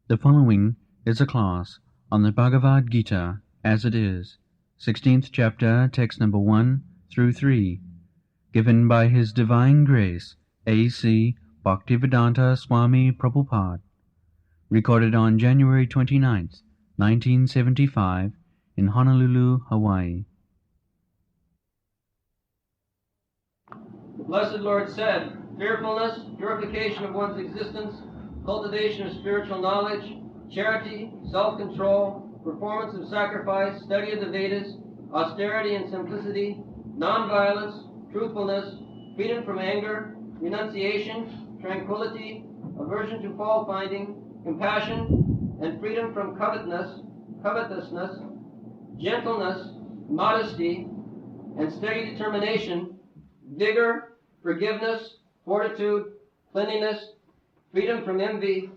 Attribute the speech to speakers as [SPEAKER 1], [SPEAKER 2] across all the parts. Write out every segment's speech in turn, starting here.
[SPEAKER 1] The following is a class on the Bhagavad Gita as it is, 16th chapter, text number 1 through 3, given by His Divine Grace, A.C. Bhaktivedanta Swami Prabhupada, recorded on January 29th, 1975, in Honolulu, Hawaii.
[SPEAKER 2] The Blessed Lord said, fearfulness, purification of one's existence, cultivation of spiritual knowledge, charity, self-control, performance of sacrifice, study of the Vedas, austerity and simplicity, non-violence, truthfulness, freedom from anger, renunciation, tranquility, aversion to fault-finding, compassion, and freedom from covetousness, gentleness, modesty, and steady determination, vigor, forgiveness, fortitude, cleanliness, freedom from envy,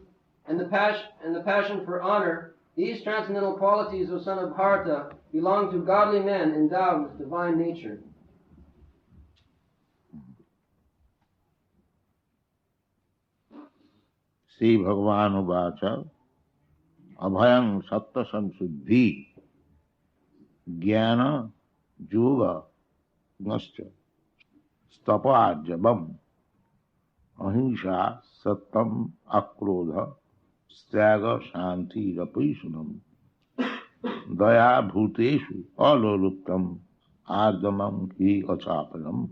[SPEAKER 2] and the passion for honor, these transcendental qualities, O son of Bharata, belong to godly men endowed with divine nature.
[SPEAKER 3] Sri Bhagavan Uvacha Abhayam Satta Samsuddhi Jnana Yoga Nascha Stapa Ahimsa Sattam Akrodha Styaga Shanti Rapishanam Daya Bhuteshu Aloluptam Ardamam Hi Achapalam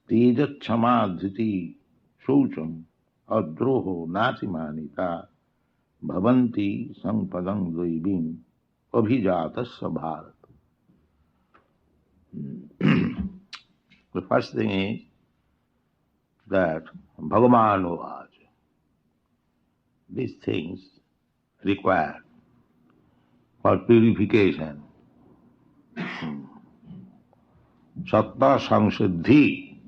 [SPEAKER 3] Teja Chamadhiti Shoucham Adroho Natimanita Bhavanti Sampadam Dvaibim Abhijatasya Bharat. The first thing is that Bhagavan Uvacha. These things required for purification. Satta Samsuddhi.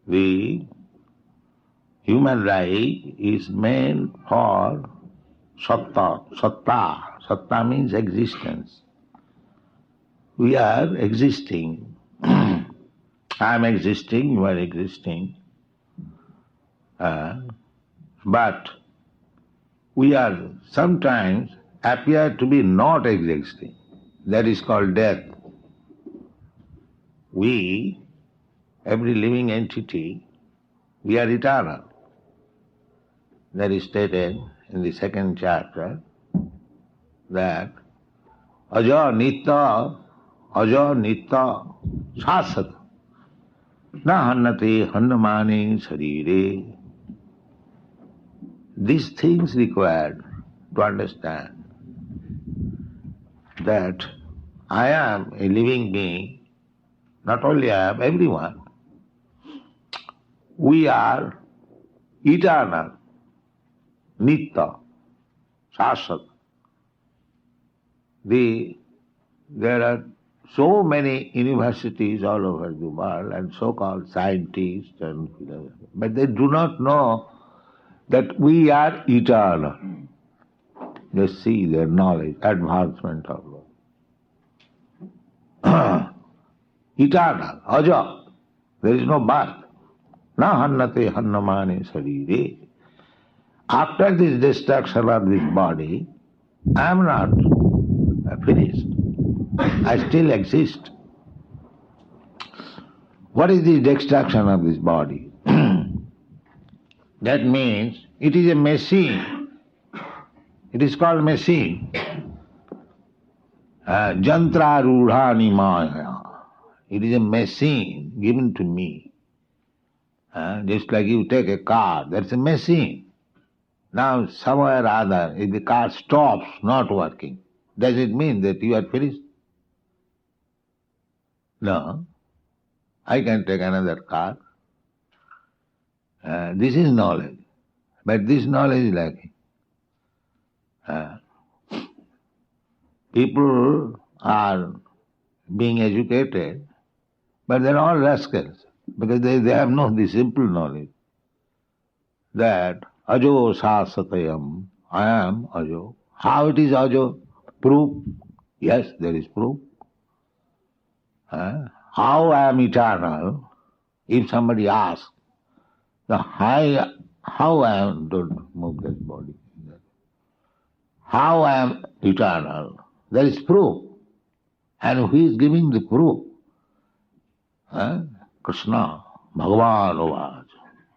[SPEAKER 3] The human life is made for satta. Satta means existence. We are existing. I am existing, you are existing. But we are sometimes appear to be not existing. That is called death. We, every living entity, we are eternal. That is stated in the second chapter that Aja Nitya Shasat Na Hannate Hannamane Sarire. These things required to understand that I am a living being, not only I am, everyone. We are eternal, Nitya, Shasat. There are so many universities all over the world and so-called scientists, but they do not know that we are eternal. They see their knowledge, advancement of life. Eternal, aja. There is no birth. Na hannate hannamane sarire. After this destruction of this body, I am not finished. I still exist. What is the destruction of this body? That means it is a machine. It is called machine. Jantra rudhani maya. It is a machine given to me. Just like you take a car, that's a machine. Now somewhere or other, if the car stops not working, does it mean that you are finished? No. I can take another car. This is knowledge. But this knowledge is lacking. People are being educated, but they are all rascals, because they have no the simple knowledge that ajo sasatayam, I am ajo. How it is ajo? Proof? Yes, there is proof. How I am eternal? If somebody asks, how how I am, don't move that body. How I am eternal. There is proof. And who is giving the proof? Krishna, Bhagavan Ovaj,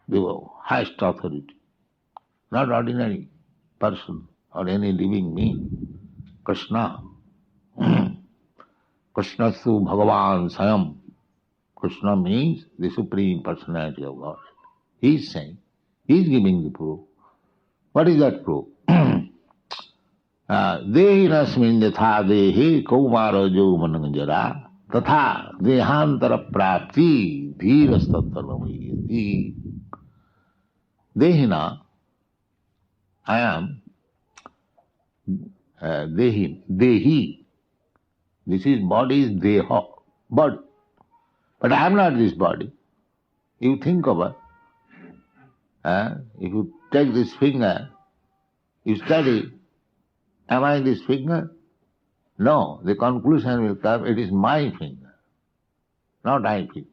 [SPEAKER 3] the highest authority. Not ordinary person or any living being. Krishna. Krishna Su Bhagavan Sayam. Krishna means the Supreme Personality of God. He is saying, he is giving the proof. What is that proof? Dehi rasmin yatha dehi kaumara jauvanam jara tatha dehantara prapti dhirastattanamiyati. Dehina, I am dehi. This is body is deha, body. But I am not this body. You think about, if you take this finger, you study, am I this finger? No, the conclusion will come, it is my finger, not I finger.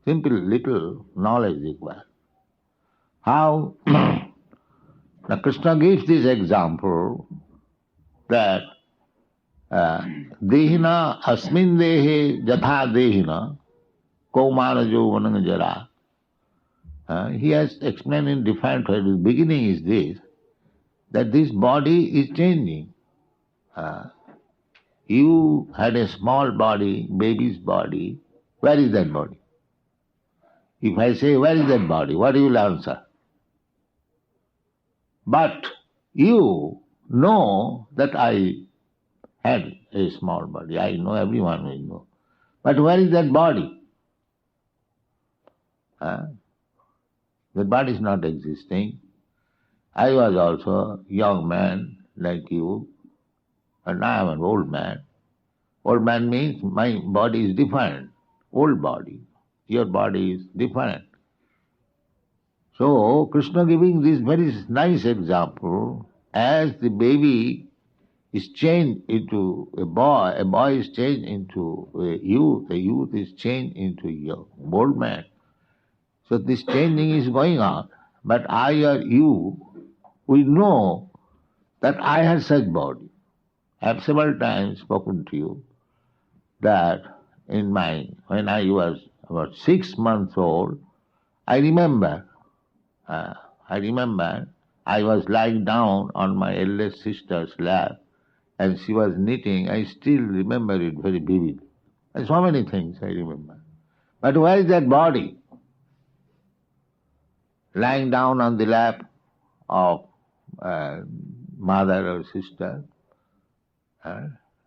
[SPEAKER 3] Simple little knowledge required. How? Now Krishna gives this example that dehina asmin dehe jatha dehina kaumana jauvanam jara. He has explained in different ways. The beginning is this, that this body is changing. You had a small body, baby's body. Where is that body? If I say, where is that body? What you will answer? But you know that I had a small body. I know, everyone will know. But where is that body? The body is not existing. I was also a young man like you, and I am an old man. Old man means my body is different. Old body. Your body is different. So, Krishna giving this very nice example, as the baby is changed into a boy is changed into a youth is changed into a old man. So this changing is going on. But I or you, we know that I had such body. I have several times spoken to you that when I was about 6 months old, I remember I was lying down on my eldest sister's lap and she was knitting. I still remember it very vividly. And so many things I remember. But where is that body? Lying down on the lap of mother or sister,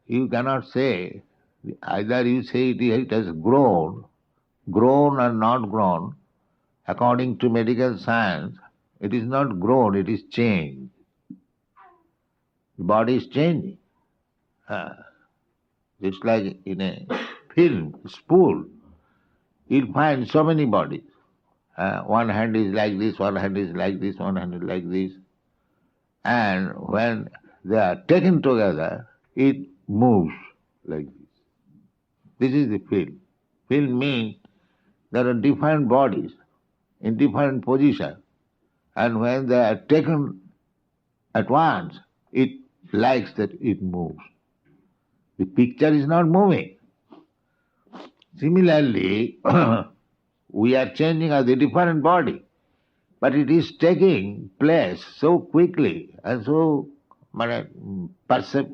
[SPEAKER 3] you cannot say, either you say it has grown or not grown. According to medical science, it is not grown, it is changed. The body is changing. Just like in a film, spool, you'll find so many bodies. One hand is like this, one hand is like this, one hand is like this. And when they are taken together, it moves like this. This is the film. Film means there are different bodies in different positions. And when they are taken at once, it likes that it moves. The picture is not moving. Similarly, we are changing as a different body, but it is taking place so quickly and so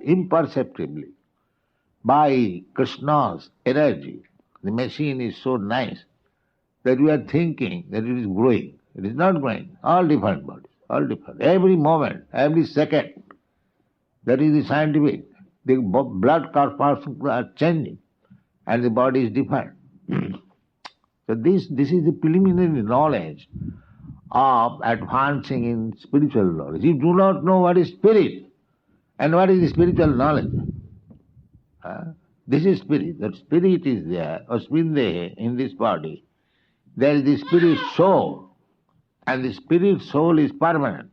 [SPEAKER 3] imperceptibly by Krishna's energy. The machine is so nice that we are thinking that it is growing. It is not growing. All different bodies, all different. Every moment, every second. That is the scientific. The blood corpuscles are changing and the body is different. So this is the preliminary knowledge of advancing in spiritual knowledge. You do not know what is spirit and what is the spiritual knowledge. This is spirit. That spirit is there, Asmindehe, in this body. There is the spirit soul, and the spirit soul is permanent.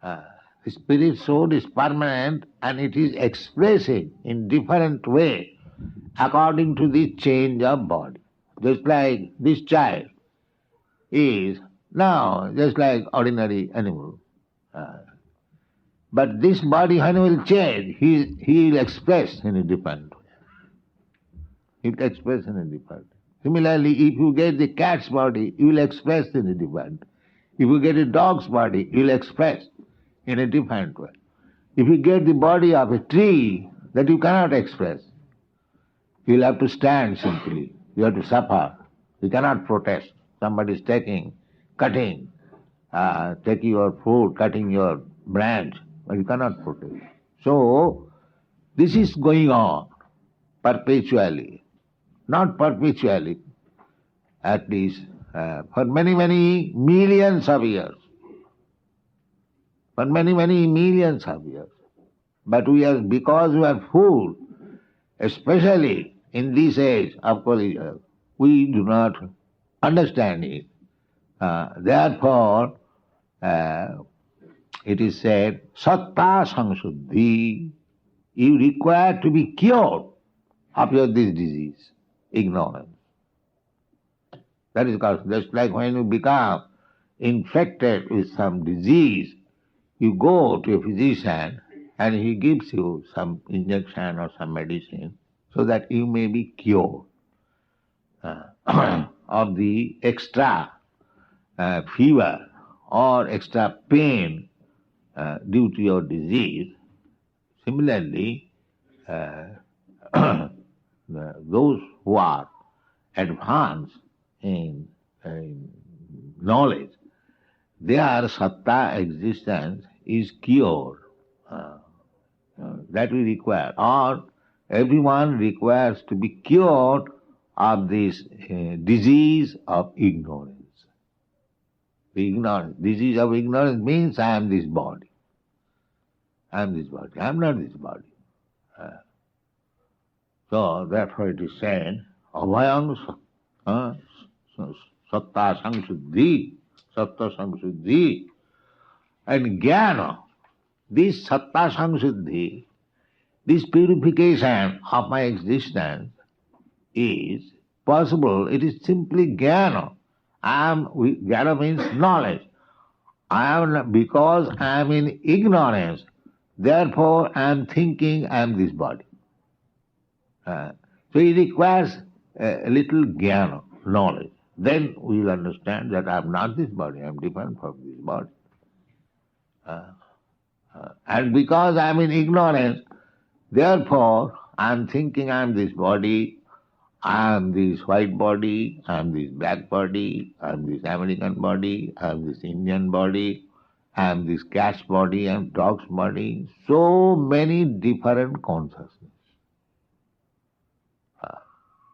[SPEAKER 3] The spirit soul is permanent and it is expressing in different way according to the change of body. Just like this child is Now, just like ordinary animal. But this body, when he will change, he will express in a different way. He will express in a different way. Similarly, if you get the cat's body, you will express in a different way. If you get a dog's body, you will express in a different way. If you get the body of a tree, that you cannot express. You will have to stand simply. You have to suffer. You cannot protest. Somebody is taking your food, cutting your branch, but you cannot protest. So, this is going on perpetually. Not perpetually, at least for many, many millions of years. For many, many millions of years. But because we are fooled, especially in this age of collision, we do not understand it. Therefore, it is said, satta samsuddhi, you require to be cured of this disease, ignorance. That is called, just like when you become infected with some disease, you go to a physician and he gives you some injection or some medicine so that you may be cured of the extra fever or extra pain due to your disease. Similarly, those who are advanced in knowledge, their satta existence is cured. That we require. Or everyone requires to be cured of this disease of ignorance. The disease of ignorance means I am this body. I am this body. I am not this body. So therefore it is said, avayang satta samsuddhi, satta samsuddhi, and jnana. This satta samsuddhi, this purification of my existence is possible. It is simply jnana. Jnana means knowledge. Because I am in ignorance, therefore I am thinking I am this body. So it requires a little jnana, knowledge. Then we will understand that I am not this body, I am different from this body. And because I am in ignorance, therefore I am thinking I am this body, I am this white body, I am this black body, I am this American body, I am this Indian body, I am this cat's body, I am dog's body. So many different consciousness.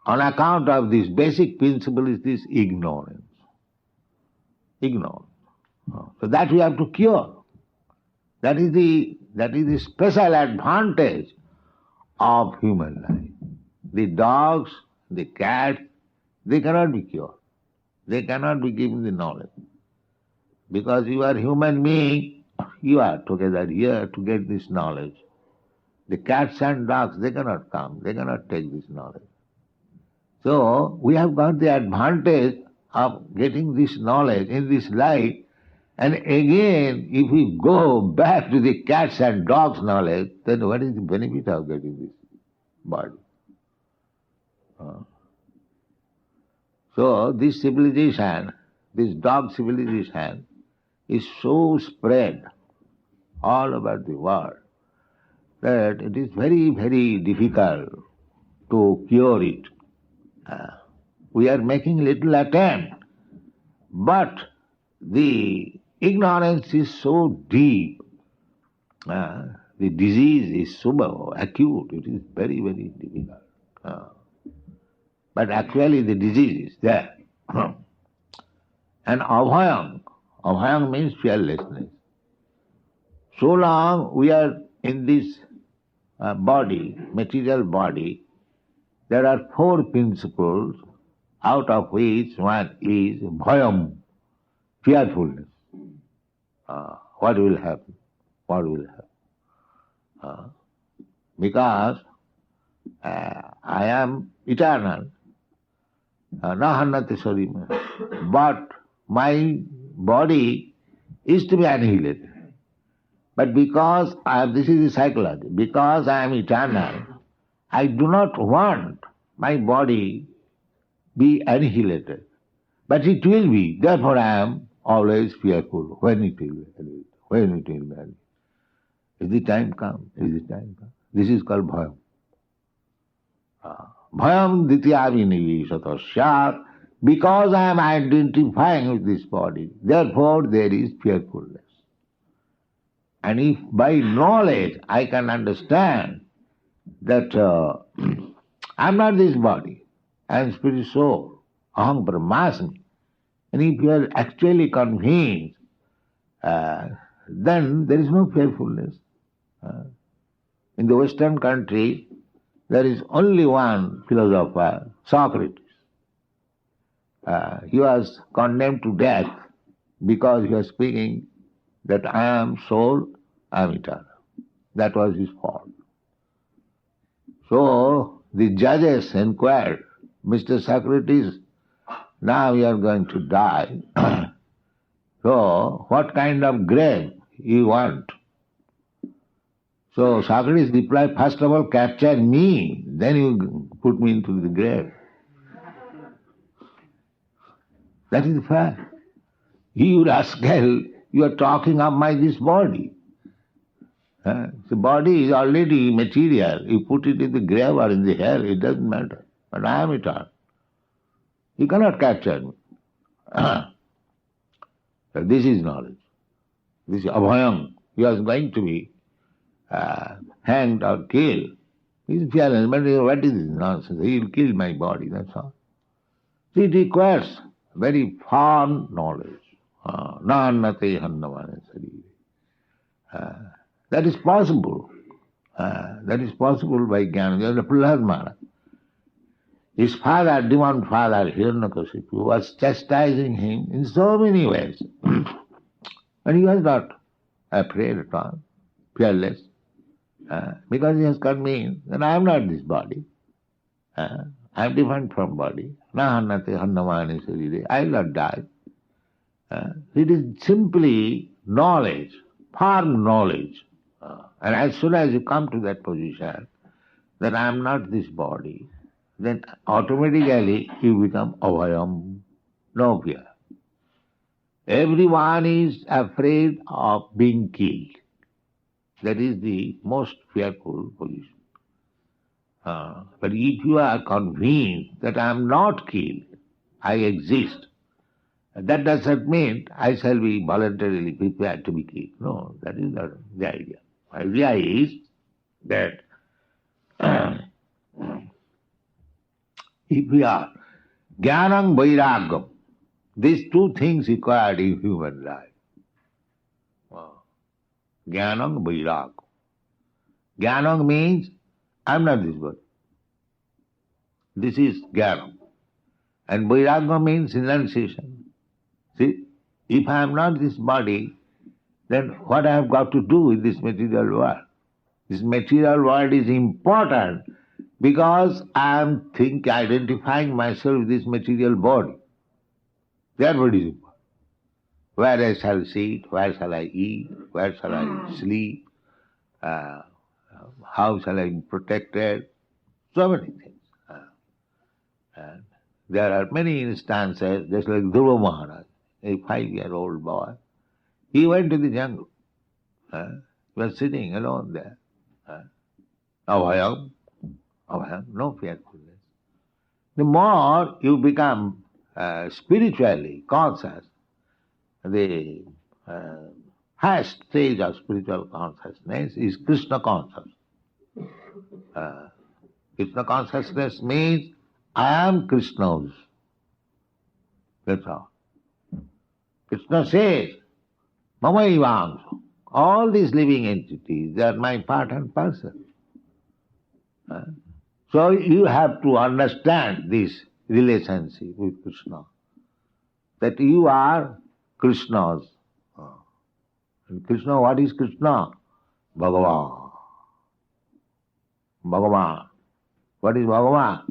[SPEAKER 3] On account of this basic principle is this ignorance. Ignorance. So that we have to cure. That is the special advantage of human life. The dogs, the cats, they cannot be cured. They cannot be given the knowledge. Because you are human being, you are together here to get this knowledge. The cats and dogs, they cannot come, they cannot take this knowledge. So we have got the advantage of getting this knowledge in this life, and again, if we go back to the cats and dogs knowledge, then what is the benefit of getting this body? So this civilization, this dog civilization, is so spread all over the world that it is very, very difficult to cure it. We are making little attempt, but the ignorance is so deep, the disease is so acute, it is very, very difficult. But actually the disease is there. And abhayam means fearlessness. So long we are in this body, material body, there are four principles, out of which one is bhayam, fearfulness. What will happen? What will happen? Because I am eternal, na hannati sarima, but my body is to be annihilated. But because this is the psychology, because I am eternal, I do not want my body be annihilated. But it will be. Therefore I am always fearful when it will be annihilated. When it will be annihilated. Is the time come? Is the time come? This is called bhayam. Bhayam dityavinivishata syat. Because I am identifying with this body, therefore there is fearfulness. And if by knowledge I can understand that I am not this body, I am spirit soul, aham brahmasmi, and if you are actually convinced, then there is no fearfulness. In the Western country, there is only one philosopher, Socrates. He was condemned to death because he was speaking that I am soul, I am eternal. That was his fault. So the judges inquired, Mr. Socrates, now you are going to die. So what kind of grave you want? So Socrates replied, first of all capture me, then you put me into the grave. That is the fact. You rascal, you are talking of this body. The body is already material. You put it in the grave or in the hell, it doesn't matter. But I am eternal. You cannot capture me. So this is knowledge. This is abhayam. You are going to be hanged or killed. He is fearless. But what is this nonsense? He will kill my body, that's all. So it requires very firm knowledge. Nānnate hannavane sarire. That is possible. That is possible by Jnana. Prahlad Maharaj. His father, demon father, Hiranyakashipu, was chastising him in so many ways. And he was not afraid at all, fearless, because he has convinced that I am not this body. I am different from body. Nānnate hannavane sarire. I will not die. It is simply knowledge, firm knowledge. And as soon as you come to that position, that I am not this body, then automatically you become abhayam, no fear. Everyone is afraid of being killed. That is the most fearful position. But if you are convinced that I am not killed, I exist, that does not mean I shall be voluntarily prepared to be killed. No, that is not the idea. The idea is that if we are jnanam vairagam, these two things required in human life. Jnanam vairagam. Jnanam means I am not this body. This is jnanam. And vairagam means renunciation. See, if I am not this body, then what I have got to do with this material world? This material world is important because I am identifying myself with this material body. Therefore it is important. Where I shall sit, where shall I eat, where shall I sleep, how shall I be protected, so many things. And there are many instances, just like Dhruva Maharaj, a 5-year-old boy. He went to the jungle. He was sitting alone there. Abhayam, no fearfulness. The more you become spiritually conscious, the highest stage of spiritual consciousness is Krishna consciousness. Krishna consciousness means I am Krishna's. That's all. Krishna says, Mama Ivangsu, all these living entities, they are my part and parcel. So you have to understand this relationship with Krishna, that you are Krishna's. And Krishna, what is Krishna? Bhagavan. Bhagavan. What is Bhagavan?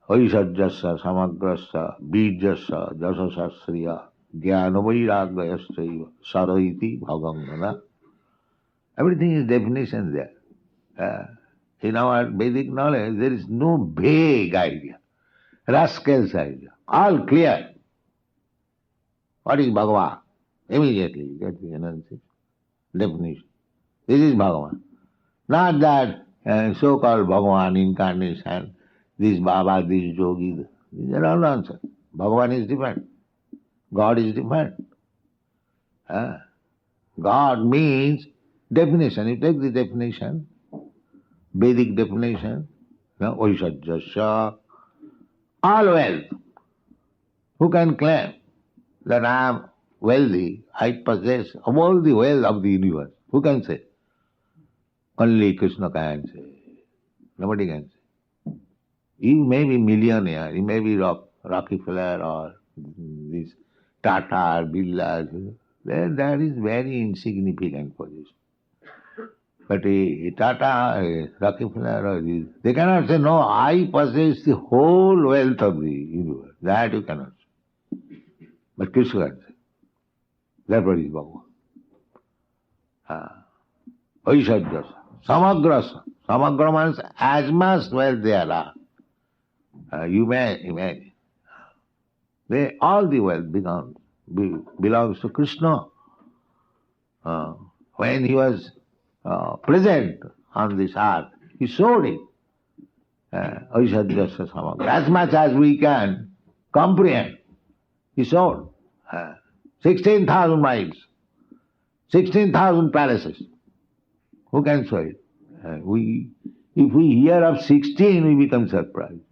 [SPEAKER 3] Aishajyasya, samagrasya, bijasya, dasasasriya, Jnana vairagayasya saraiti bhavangana. Everything is definition there. In our Vedic knowledge, there is no vague idea, rascal's idea. All clear. What is Bhagavan? Immediately you get the enunciation, definition. This is Bhagavan. Not that so-called Bhagavan incarnation, this Baba, this Yogi. These are all nonsense. Bhagavan is different. God is different. God means definition. You take the definition, Vedic definition, Vaishajyasya, all wealth. Who can claim that I am wealthy, I possess all the wealth of the universe? Who can say? Only Krishna can say. Nobody can say. You may be millionaire, you may be Rockefeller or this Tata, Birla. That is very insignificant position. But a Tata, a Rockefeller, or this, they cannot say, no, I possess the whole wealth of the universe. That you cannot say. But Krishna can say. Therefore is Bhagavan. Vaishajyasa, samagrasa. Samagra means as much wealth there are. You may imagine. All the wealth belongs to Krishna. When he was present on this earth, he showed it. Vaishajyasa samagra. As much as we can comprehend, he showed. 16,000 miles, 16,000 palaces. Who can show it? If we hear of 16, we become surprised.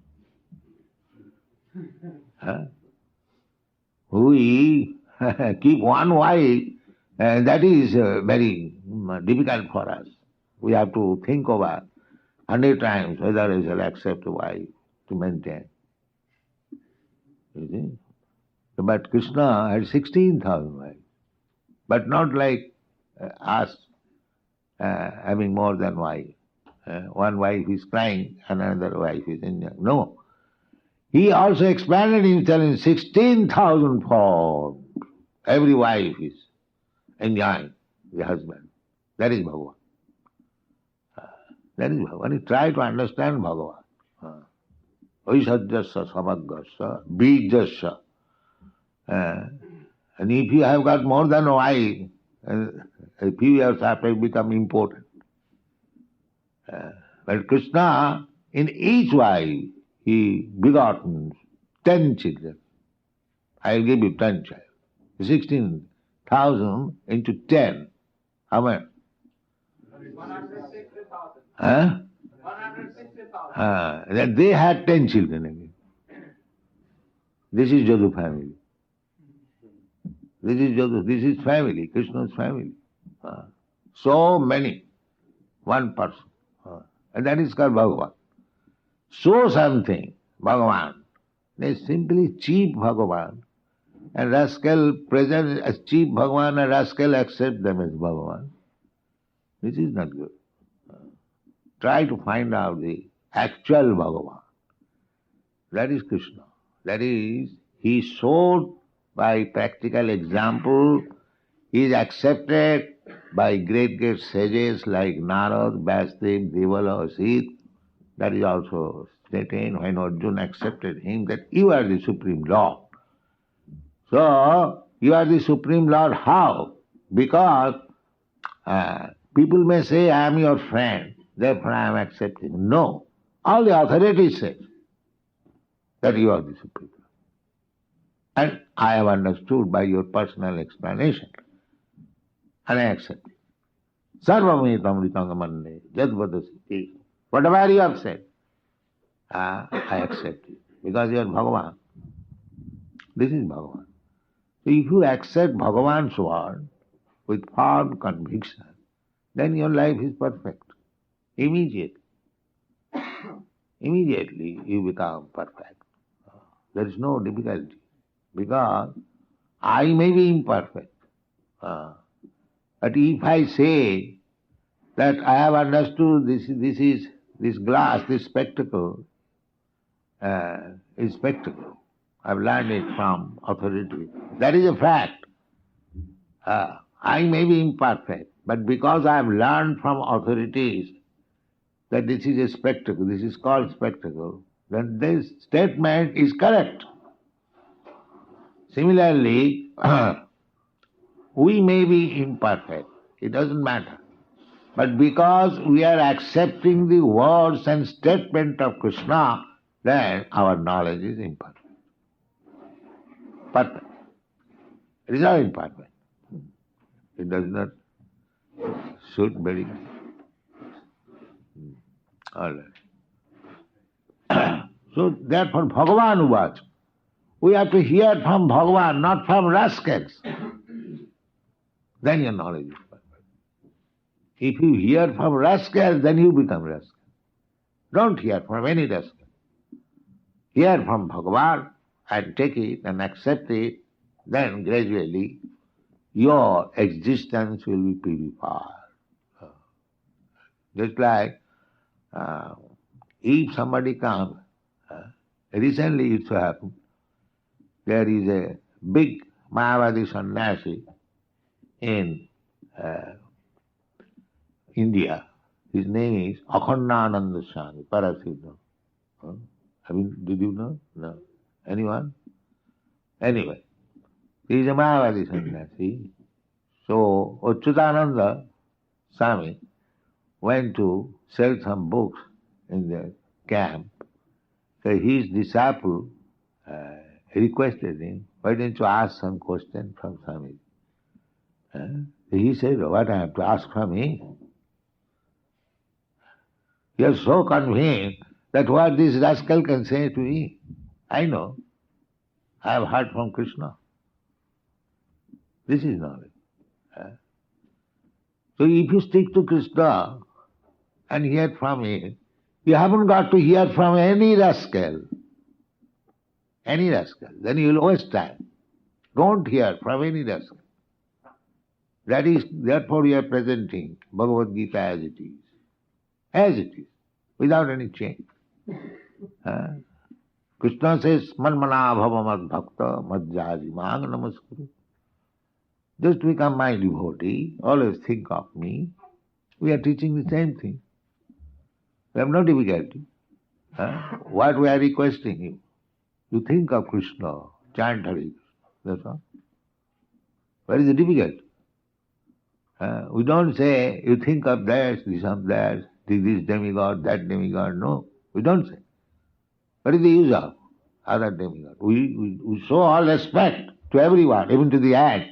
[SPEAKER 3] We keep one wife, and that is very difficult for us. We have to think over 100 times whether we shall accept a wife to maintain. You see? But Krishna had 16,000 wives, but not like us having more than wife. One wife is crying, another wife is enjoying. No. He also expanded himself in 16,000 forms. Every wife is enjoying the husband. That is Bhagavan. That is Bhagavan. You try to understand Bhagavan. Vaishajyasya samagrasya bijasya. And if you have got more than a wife, a few years after you become important. But Krishna, in each wife, he begotten 10 children. I will give you 10 children. 16,000 into 10. How much?
[SPEAKER 2] 160,000. 160,000.
[SPEAKER 3] Then they had 10 children again. This is Yadu family. This is Yadu, this is family, Krishna's family. So many, one person. And that is called Bhagavan. Show something, Bhagavan. They simply cheap Bhagavan. And rascal present as cheap Bhagavan, and rascal accept them as Bhagavan. This is not good. Try to find out the actual Bhagavan. That is Krishna. That is, he showed by practical example, he is accepted by great sages like Narad, Vasudev, Devala, Sita. That is also stated when Arjuna accepted him that you are the Supreme Lord. So, you are the Supreme Lord how? Because people may say, I am your friend, therefore I am accepting. No. All the authorities say that you are the Supreme Lord. And I have understood by your personal explanation. And I accept it. Sarvamritamritangamande jadvadasiti. Whatever you have said, I accept it. Because you are Bhagavan. This is Bhagavan. So if you accept Bhagavan's word with firm conviction, then your life is perfect. Immediately. Immediately you become perfect. There is no difficulty. Because I may be imperfect. But if I say that I have understood this glass, this spectacle, is spectacle. I've learned it from authority. That is a fact. I may be imperfect, but because I have learned from authorities that this is a spectacle, this is called spectacle, then this statement is correct. Similarly, we may be imperfect, it doesn't matter. But because we are accepting the words and statement of Krishna, then our knowledge is imperfect. Perfect. It is not imperfect. It does not suit very well. All right. So therefore Bhagavan Uvacha. We have to hear from Bhagavan, not from rascals. Then your knowledge is perfect. If you hear from rascals, then you become rascal. Don't hear from any rascal. Hear from Bhagavan and take it and accept it, then gradually your existence will be purified. Just like if somebody comes, recently it so happened, there is a big Mayavadi sannyasi in India. His name is Akhandananda Swami, Parasiddha. Did you know? No. Anyone? Anyway, he is a Mayavadi sannyasi. So Achyutananda Swami went to sell some books in the camp. So his disciple requested him, why don't you ask some question from Swami? He said, what I have to ask from him? He is so convinced that what this rascal can say to me, I know. I have heard from Krishna. This is knowledge. So if you stick to Krishna and hear from him, you haven't got to hear from any rascal. Any rascal. Then you will waste time. Don't hear from any rascal. That is, therefore we are presenting Bhagavad Gita as it is. As it is. Without any change. Krishna says, Manmana bhava mad bhakta madhyaji mang namaskuru. Just become my devotee, always think of me. We are teaching the same thing. We have no difficulty. What we are requesting you? You think of Krishna, chant Hare Krishna. That's all. What is the difficulty? We don't say, you think of this demigod, that demigod. No, we don't say. What is the use of other demigod? We show all respect to everyone, even to the ant.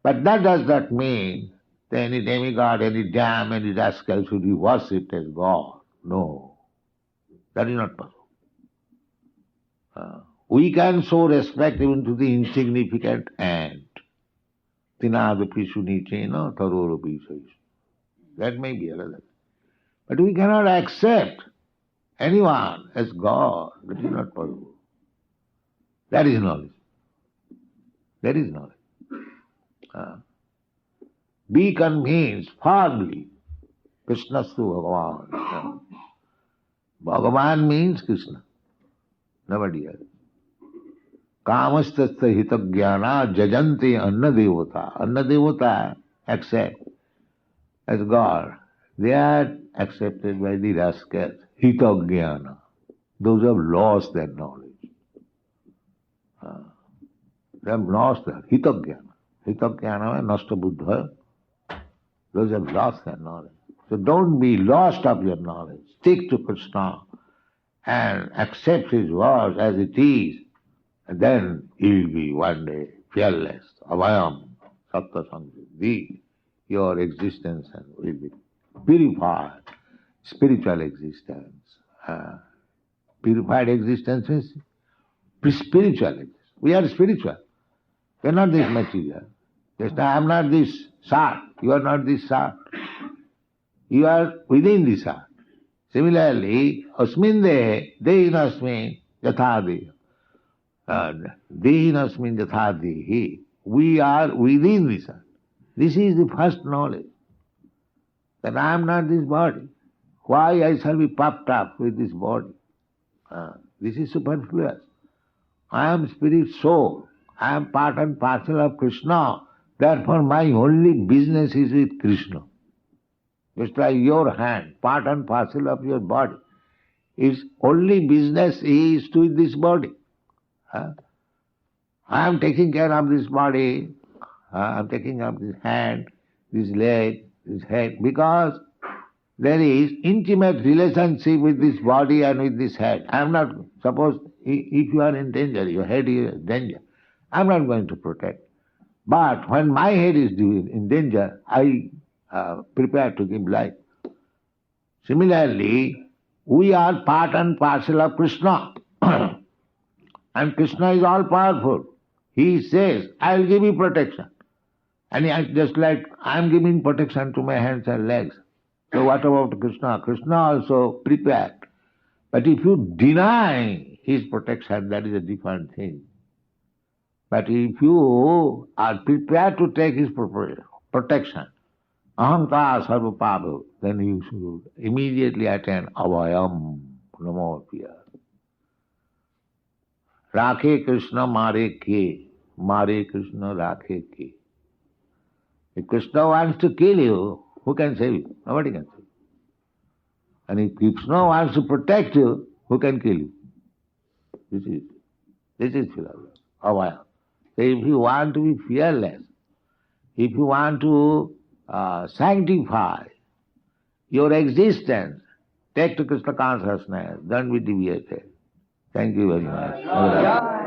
[SPEAKER 3] But that does not mean that any demigod, any damn, any rascal should be worshipped as God. No, that is not possible. We can show respect even to the insignificant ant. Tinadapi sunichena taroropi saishu. That may be another. But we cannot accept anyone as God. That is not possible. That is knowledge. That is knowledge. Be convinced firmly. Krishnastu Bhagavan. Bhagavan means Krishna. Nobody else. Kamastasya hitagyana jajante anna devata. Anna devata accept as God. They are accepted by the rascals. Hitagyana. Those who have lost their knowledge. They have lost their hitagyana. Hitagyana nasta buddha. Those who have lost their knowledge. So don't be lost of your knowledge. Stick to Krishna and accept his words as it is. And then you will be one day fearless. Avayam, satta samsiddhi. Your existence will be purified. Spiritual existence. Purified existence is spiritual existence. We are spiritual. We are not this material. Just I am not this sart. You are not this sart. You are within this sart. Similarly, asmin dehinasmin yatha dehinasmin yatha dehi. We are within this sart. This is the first knowledge. That I am not this body. Why I shall be puffed up with this body? This is superfluous. I am spirit soul. I am part and parcel of Krishna. Therefore my only business is with Krishna. Just like your hand, part and parcel of your body. Its only business is with this body. I am taking care of this body, I am taking care of this hand, this leg, this head, because there is intimate relationship with this body and with this head. I am not, suppose if you are in danger, your head is in danger, I am not going to protect. But when my head is in danger, I prepare to give life. Similarly, we are part and parcel of Krishna. And Krishna is all powerful. He says, I will give you protection. And just like I am giving protection to my hands and legs. So what about Krishna? Krishna also prepared. But if you deny his protection, that is a different thing. But if you are prepared to take his protection, ahamkara sarvapabhu, then you should immediately attain avayam namopya. Rakhe Krishna mare ke, mare Krishna rakhe ke. If Krishna wants to kill you, who can save you? Nobody can save you. And if Krishna wants to protect you, who can kill you? This is philosophy. Avaya. So if you want to be fearless, if you want to sanctify your existence, take to Krishna consciousness, don't be deviated. Thank you very much.